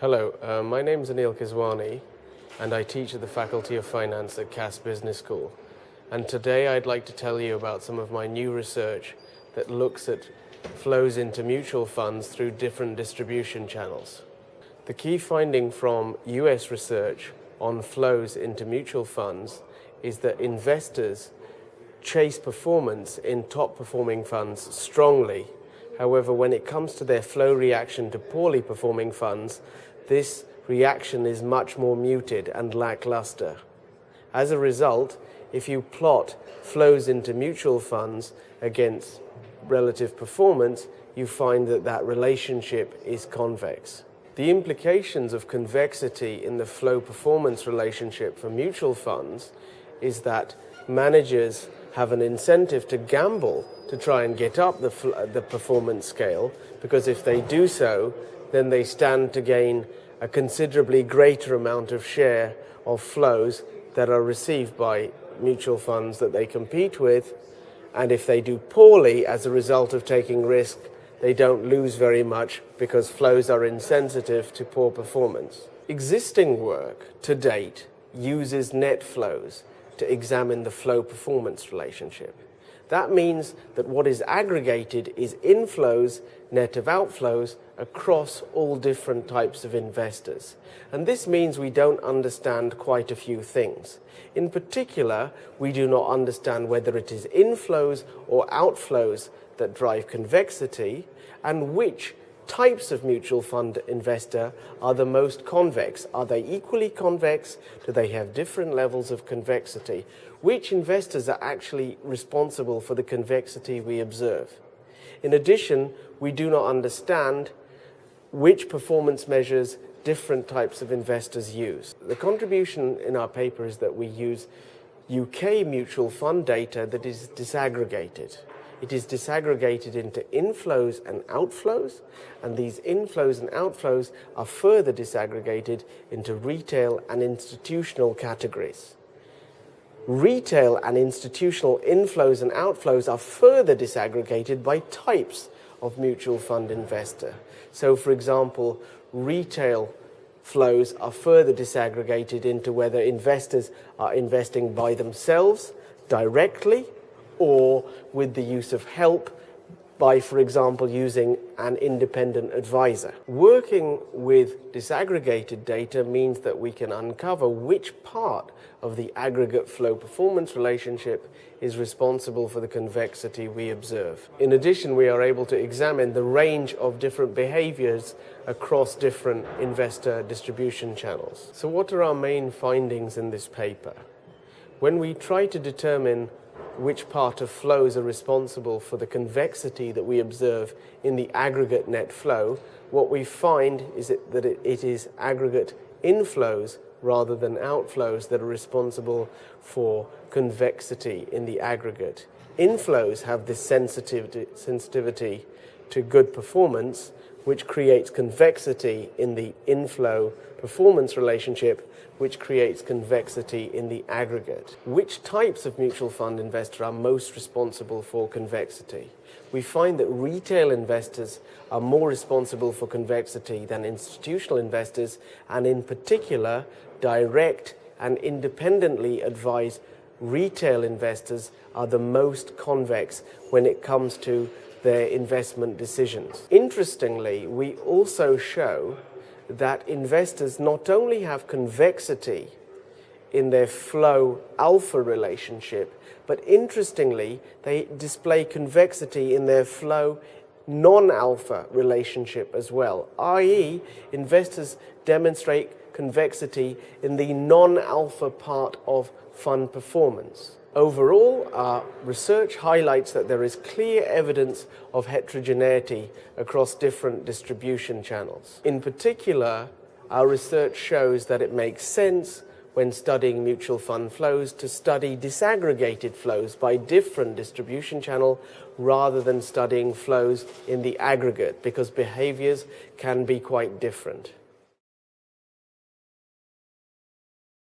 Hello, my name is Anil Kiswani and I teach at the Faculty of Finance at Cass Business School. And today I'd like to tell you about some of my new research that looks at flows into mutual funds through different distribution channels. The key finding from US research on flows into mutual funds is that investors chase performance in top performing funds strongly. However, when it comes to their flow reaction to poorly performing funds, this reaction is much more muted and lackluster. As a result, if you plot flows into mutual funds against relative performance, you find that that relationship is convex. The implications of convexity in the flow performance relationship for mutual funds is that managers have an incentive to gamble to try and get up the performance scale, because if they do so, then they stand to gain a considerably greater amount of share of flows that are received by mutual funds that they compete with. And if they do poorly as a result of taking risk, they don't lose very much because flows are insensitive to poor performance. Existing work to date uses net flows to examine the flow performance relationship. That means that what is aggregated is inflows net of outflows across all different types of investors. And this means we don't understand quite a few things. In particular, we do not understand whether it is inflows or outflows that drive convexity, and which types of mutual fund investor are the most convex. Are they equally convex? Do they have different levels of convexity? Which investors are actually responsible for the convexity we observe? In addition, we do not understand which performance measures different types of investors use. The contribution in our paper is that we use UK mutual fund data that is disaggregated. It is disaggregated into inflows and outflows, and these inflows and outflows are further disaggregated into retail and institutional categories. Retail and institutional inflows and outflows are further disaggregated by types of mutual fund investor. So, for example, retail flows are further disaggregated into whether investors are investing by themselves directly or with the use of help by, for example, using an independent advisor. Working with disaggregated data means that we can uncover which part of the aggregate flow performance relationship is responsible for the convexity we observe. In addition, we are able to examine the range of different behaviors across different investor distribution channels. So what are our main findings in this paper? When we try to determine which part of flows are responsible for the convexity that we observe in the aggregate net flow, what we find is that it is aggregate inflows rather than outflows that are responsible for convexity in the aggregate. Inflows have this sensitivity to good performance, which creates convexity in the inflow performance relationship, which creates convexity in the aggregate. Which types of mutual fund investor are most responsible for convexity? We find that retail investors are more responsible for convexity than institutional investors, and in particular, direct and independently advised retail investors are the most convex when it comes to their investment decisions. Interestingly, we also show that investors not only have convexity in their flow alpha relationship, but interestingly, they display convexity in their flow non-alpha relationship as well, i.e., investors demonstrate convexity in the non-alpha part of fund performance. Overall, our research highlights that there is clear evidence of heterogeneity across different distribution channels. In particular, our research shows that it makes sense when studying mutual fund flows to study disaggregated flows by different distribution channel rather than studying flows in the aggregate, because behaviors can be quite different.